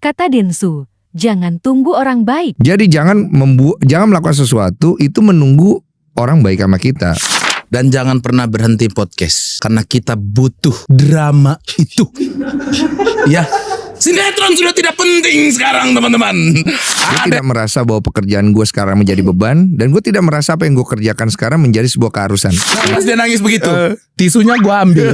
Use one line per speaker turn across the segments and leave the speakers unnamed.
Kata Densu, jangan tunggu orang baik.
Jadi jangan melakukan sesuatu itu menunggu orang baik sama kita.
Dan jangan pernah berhenti podcast karena kita butuh drama itu. Ya, sinetron sudah tidak penting sekarang, teman-teman.
Gue tidak merasa bahwa pekerjaan gue sekarang menjadi beban, dan gue tidak merasa apa yang gue kerjakan sekarang menjadi sebuah keharusan.
Pas dia nangis begitu, tisunya gue ambil.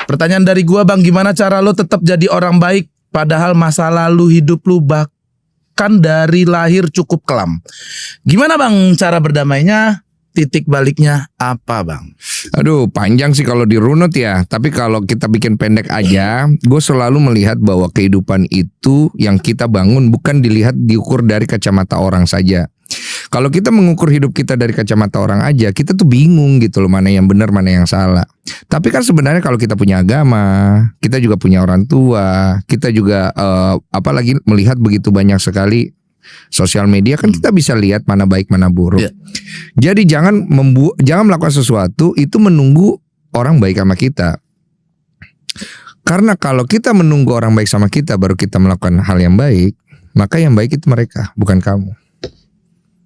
Pertanyaan dari gue, Bang, gimana cara lo tetap jadi orang baik padahal masa lalu hidup lo bahkan dari lahir cukup kelam? Gimana, Bang, cara berdamainya? Titik baliknya apa, Bang?
Aduh, panjang sih kalau dirunut ya. Tapi kalau kita bikin pendek aja, gue selalu melihat bahwa kehidupan itu yang kita bangun bukan diukur dari kacamata orang saja. Kalau kita mengukur hidup kita dari kacamata orang aja, kita tuh bingung gitu loh, mana yang benar, mana yang salah. Tapi kan sebenarnya kalau kita punya agama, kita juga punya orang tua, kita juga apalagi melihat begitu banyak sekali sosial media, kan kita bisa lihat mana baik mana buruk. Jadi jangan melakukan sesuatu itu menunggu orang baik sama kita. Karena kalau kita menunggu orang baik sama kita baru kita melakukan hal yang baik, maka yang baik itu mereka, bukan kamu.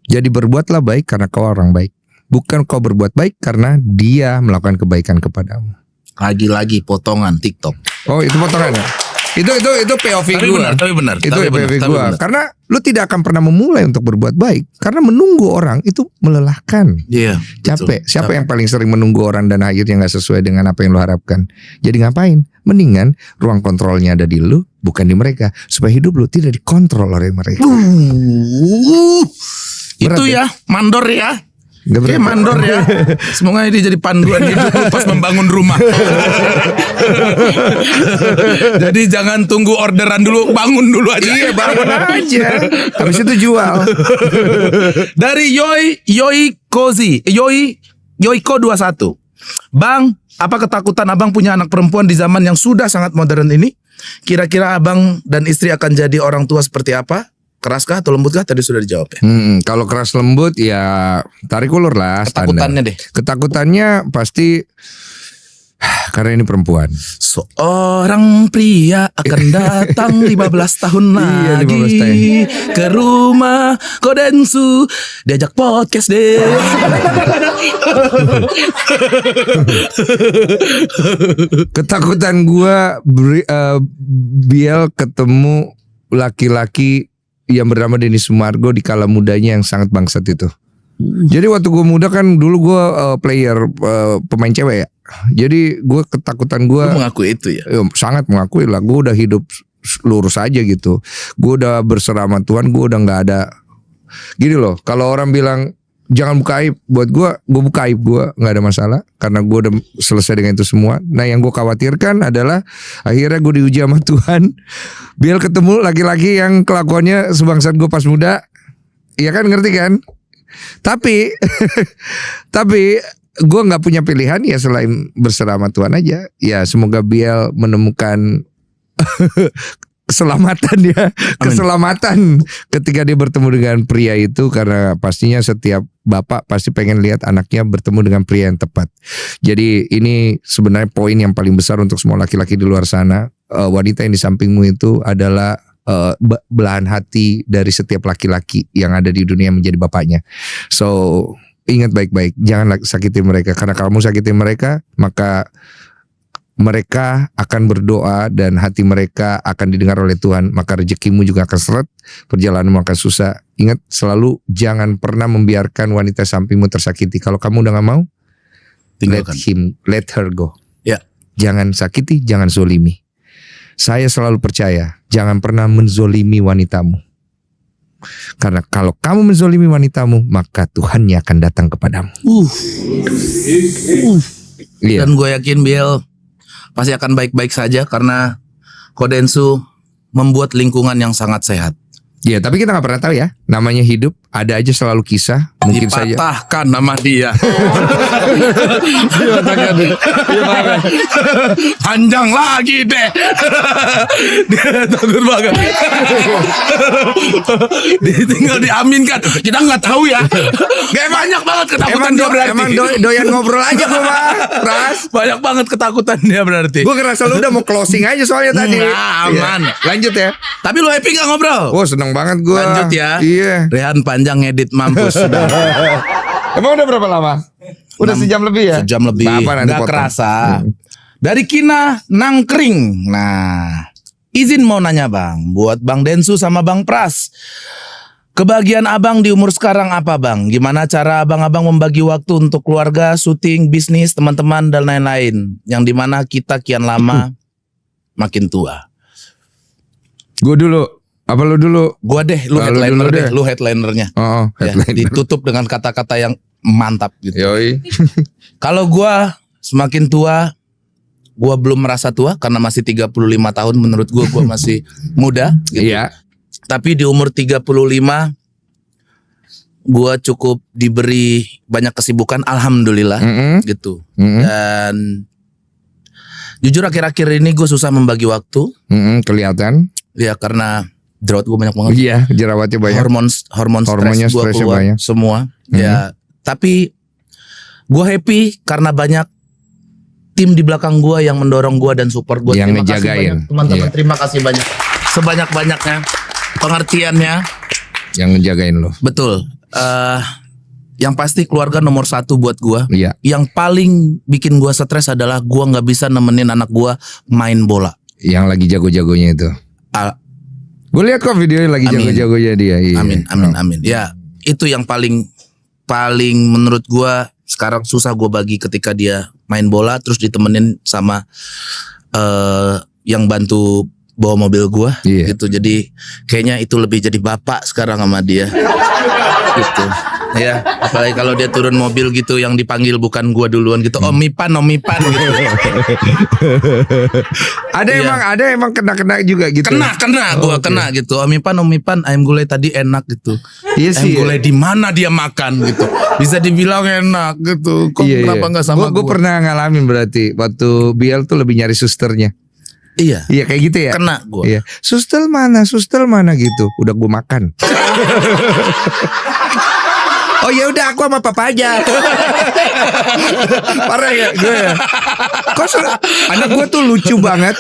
Jadi berbuatlah baik karena kau orang baik, bukan kau berbuat baik karena dia melakukan kebaikan kepadamu.
Lagi-lagi potongan TikTok.
Oh, itu potongan ya? Itu POV gue.
Tapi benar.
Itu POV gue. Karena lu tidak akan pernah memulai untuk berbuat baik, karena menunggu orang itu melelahkan.
Iya.
Capek. Siapa yang paling sering menunggu orang dan akhirnya nggak sesuai dengan apa yang lu harapkan? Jadi ngapain? Mendingan ruang kontrolnya ada di lu, bukan di mereka, supaya hidup lu tidak dikontrol oleh mereka.
Itu ya, mandor ya.
Oke,
mandor ya. Semoga ini jadi panduan hidup pas membangun rumah. Jadi jangan tunggu orderan dulu, bangun dulu aja.
Iya, bangun aja. Habis itu jual.
Dari Yoiko 21. Bang, apa ketakutan abang punya anak perempuan di zaman yang sudah sangat modern ini? Kira-kira abang dan istri akan jadi orang tua seperti apa? Keraskah atau lembutkah? Tadi sudah dijawab ya.
Kalau keras lembut ya tarik ulur lah.
Ketakutannya deh.
Ketakutannya pasti karena ini perempuan.
Seorang pria akan datang 15 tahun lagi
15 tahun.
ke rumah Kodensu, diajak podcast deh.
Ketakutan gue Biel ketemu laki-laki yang bernama Denny Sumargo di kala mudanya yang sangat bangsat itu. Jadi waktu gue muda kan dulu gue pemain cewek ya. Jadi gue ketakutan gue.
Lu mengakui itu ya?
Sangat mengakui lah. Gue udah hidup lurus aja gitu. Gue udah berserah sama Tuhan. Gue udah nggak ada. Gini loh. Kalau orang bilang jangan buka aib, buat gue buka aib, gue nggak ada masalah karena gue udah selesai dengan itu semua. Nah yang gue khawatirkan adalah akhirnya gue diuji sama Tuhan. Biar ketemu laki-laki yang kelakuannya sebangsat gue pas muda, iya kan, ngerti kan? Tapi gue nggak punya pilihan ya selain berserah sama Tuhan aja. Ya semoga Biel menemukan keselamatan ya. Amin. Keselamatan ketika dia bertemu dengan pria itu, karena pastinya setiap bapak pasti pengen lihat anaknya bertemu dengan pria yang tepat. Jadi ini sebenarnya poin yang paling besar untuk semua laki-laki di luar sana. Wanita yang di sampingmu itu adalah belahan hati dari setiap laki-laki yang ada di dunia menjadi bapaknya. So ingat baik-baik, jangan sakiti mereka, karena kalau kamu sakiti mereka maka mereka akan berdoa dan hati mereka akan didengar oleh Tuhan. Maka rezekimu juga akan seret, perjalananmu akan susah. Ingat selalu, jangan pernah membiarkan wanita sampingmu tersakiti. Kalau kamu udah gak mau,
tinggalkan.
let her go.
Ya.
Jangan sakiti, jangan zolimi. Saya selalu percaya, jangan pernah menzolimi wanitamu. Karena kalau kamu menzolimi wanitamu, maka Tuhannya akan datang kepadamu. Iya.
Dan gue yakin Biel pasti akan baik-baik saja karena Kodensu membuat lingkungan yang sangat sehat.
Iya, tapi kita nggak pernah tahu ya. namanya hidup, ada aja selalu kisah. Mungkin saja
Dipatahkan nama dia. Panjang lagi deh. Dia takut banget. Dia tinggal diaminkan. Kita nggak tahu ya. Gak banyak banget ketakutan dia berarti.
Emang doyan ngobrol aja gue mah, Pras.
Banyak banget ketakutan dia berarti.
Gue ngerasa lu udah mau closing aja soalnya tadi.
Aman.
Iya. Lanjut ya.
Tapi lu happy gak ngobrol?
Oh seneng banget gue.
Lanjut ya.
Iya.
Rehan panjang ngedit mampus sudah.
Emang udah berapa lama? Udah sejam lebih ya?
Sejam lebih.
Apa nanti
Nggak
potong?
kerasa. Dari Kina Nangkring. Nah, izin mau nanya bang, buat Bang Densu sama Bang Pras. Kebahagiaan abang di umur sekarang apa bang? Gimana cara abang-abang membagi waktu untuk keluarga, syuting, bisnis, teman-teman dan lain-lain? Yang dimana kita kian lama makin tua.
Gue dulu. Apa lu dulu?
Gua deh, lu
Nah, lu
headliner
dulu
deh,
deh.
lu headlinernya.
Oh,
Ya,
headliner.
ditutup dengan kata-kata yang mantap gitu.
Yoi.
Kalau gua semakin tua, gua belum merasa tua karena masih 35 tahun, menurut gua masih muda gitu.
Iya.
Tapi di umur 35 gua cukup diberi banyak kesibukan, alhamdulillah gitu. Dan jujur akhir-akhir ini gue susah membagi waktu
Kelihatan.
ya karena jerawat gue banyak banget.
Iya, jerawatnya banyak.
Hormonnya
Hormonnya
stres gue
stresnya
keluar
banyak.
semua. Ya, tapi gue happy karena banyak tim di belakang gue yang mendorong gue dan support gue.
Yang
Terima kasih
ngejagain.
banyak, teman-teman.
Iya.
Terima kasih banyak. Sebanyak-banyaknya pengertiannya.
Yang ngejagain lo.
Betul. Yang pasti keluarga nomor satu buat gue.
Iya.
Yang paling bikin gue stres adalah gue nggak bisa nemenin anak gue main bola.
Yang lagi jago-jagonya itu. Gue lihat kok videonya lagi
Amin.
jago-jagonya dia. Iya.
Amin. Ya, itu yang paling menurut gua sekarang susah gue bagi ketika dia main bola terus ditemenin sama yang bantu bawa mobil gua
Iya.
gitu. Jadi kayaknya itu lebih jadi bapak sekarang sama dia. Gitu. Ya, apalagi kalau dia turun mobil gitu yang dipanggil bukan gua duluan gitu. Om Ipan gitu.
Ada emang kena juga gitu.
Kena gua kena gitu. Om Ipan ayam gulai tadi enak gitu.
Iya sih.
Ayam gulai di mana dia makan gitu. Bisa dibilang enak gitu. Kok kenapa enggak sama
Gue
gua?
pernah ngalamin berarti waktu Biel tuh lebih nyari susternya.
Iya.
Iya kayak gitu ya.
Kena gua.
Iya. Suster mana gitu. Udah gue makan. Oh ya udah aku sama papa aja. Parah ya gue ya. Anak gue tuh lucu banget.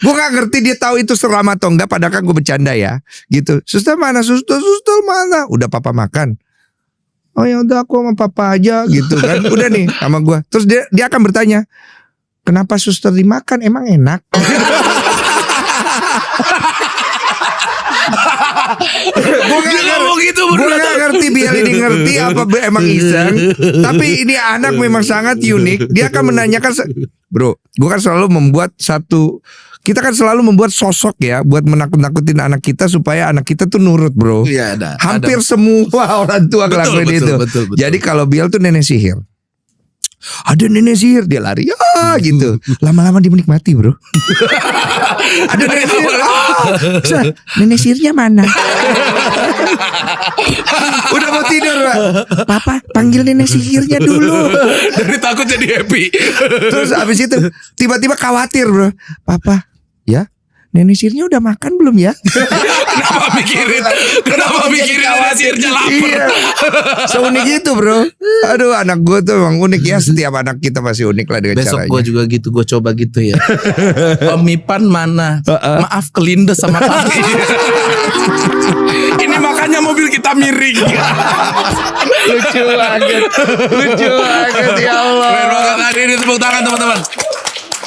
Gue nggak ngerti dia tahu itu seram atau enggak. Padahal kan gue bercanda ya. Gitu. Suster mana? Suster mana? Udah papa makan. Oh ya udah aku sama papa aja gitu kan. Udah nih sama gue. Terus dia akan bertanya, kenapa suster dimakan? Emang enak? Gue gak ngerti Biel ini ngerti apa emang iseng. Tapi ini anak memang sangat unik. Dia akan menanyakan bro, gue kan selalu membuat kita kan selalu membuat sosok ya buat menakut-nakutin anak kita supaya anak kita tuh nurut bro.
Iya ada.
Hampir semua orang tua ngelakuin itu.
Betul.
Jadi kalau Biel tuh nenek sihir. Ada nenek sihir dia lari gitu. Lama-lama dia menikmati bro. Ada nenek sihir. Nenek sihirnya mana? Udah mau tidur Pak. Papa panggil nenek sihirnya dulu.
Dari takut jadi happy.
Terus abis itu tiba-tiba khawatir bro. Papa ya nenek sihirnya udah makan belum ya?
Kenapa mikirin hasilnya lapar?
Iya. Seunik itu bro. Aduh anak gue tuh emang unik ya. Setiap anak kita masih unik lah dengan
Besok
caranya.
gue juga gitu, gue coba gitu ya. Om Ipan mana? Maaf kelindes sama kaki. Ini makanya mobil kita miring.
Lucu banget ya Allah.
Keren banget, hari ini tepuk tangan teman-teman.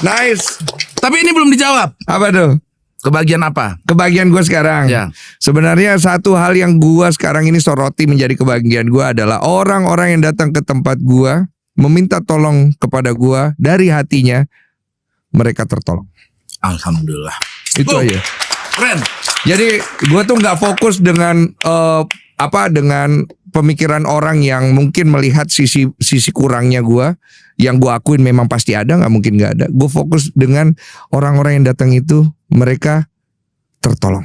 Nice.
Tapi ini belum dijawab.
Apa tuh?
Kebagian apa?
Kebahagiaan gue sekarang.
Ya.
Sebenarnya satu hal yang gue sekarang ini soroti menjadi kebahagiaan gue adalah orang-orang yang datang ke tempat gue meminta tolong kepada gue dari hatinya, mereka tertolong.
Alhamdulillah.
Itu aja.
Keren.
Jadi gue tuh nggak fokus dengan dengan pemikiran orang yang mungkin melihat sisi kurangnya gue. Yang gue akuin memang pasti ada, nggak mungkin nggak ada. Gue fokus dengan orang-orang yang datang itu, mereka tertolong.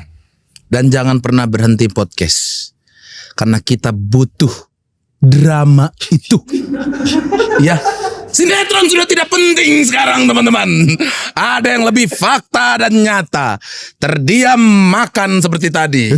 Dan jangan pernah berhenti podcast. Karena kita butuh drama itu. Ya, sinetron sudah tidak penting sekarang teman-teman. Ada yang lebih fakta dan nyata. Terdiam makan seperti tadi.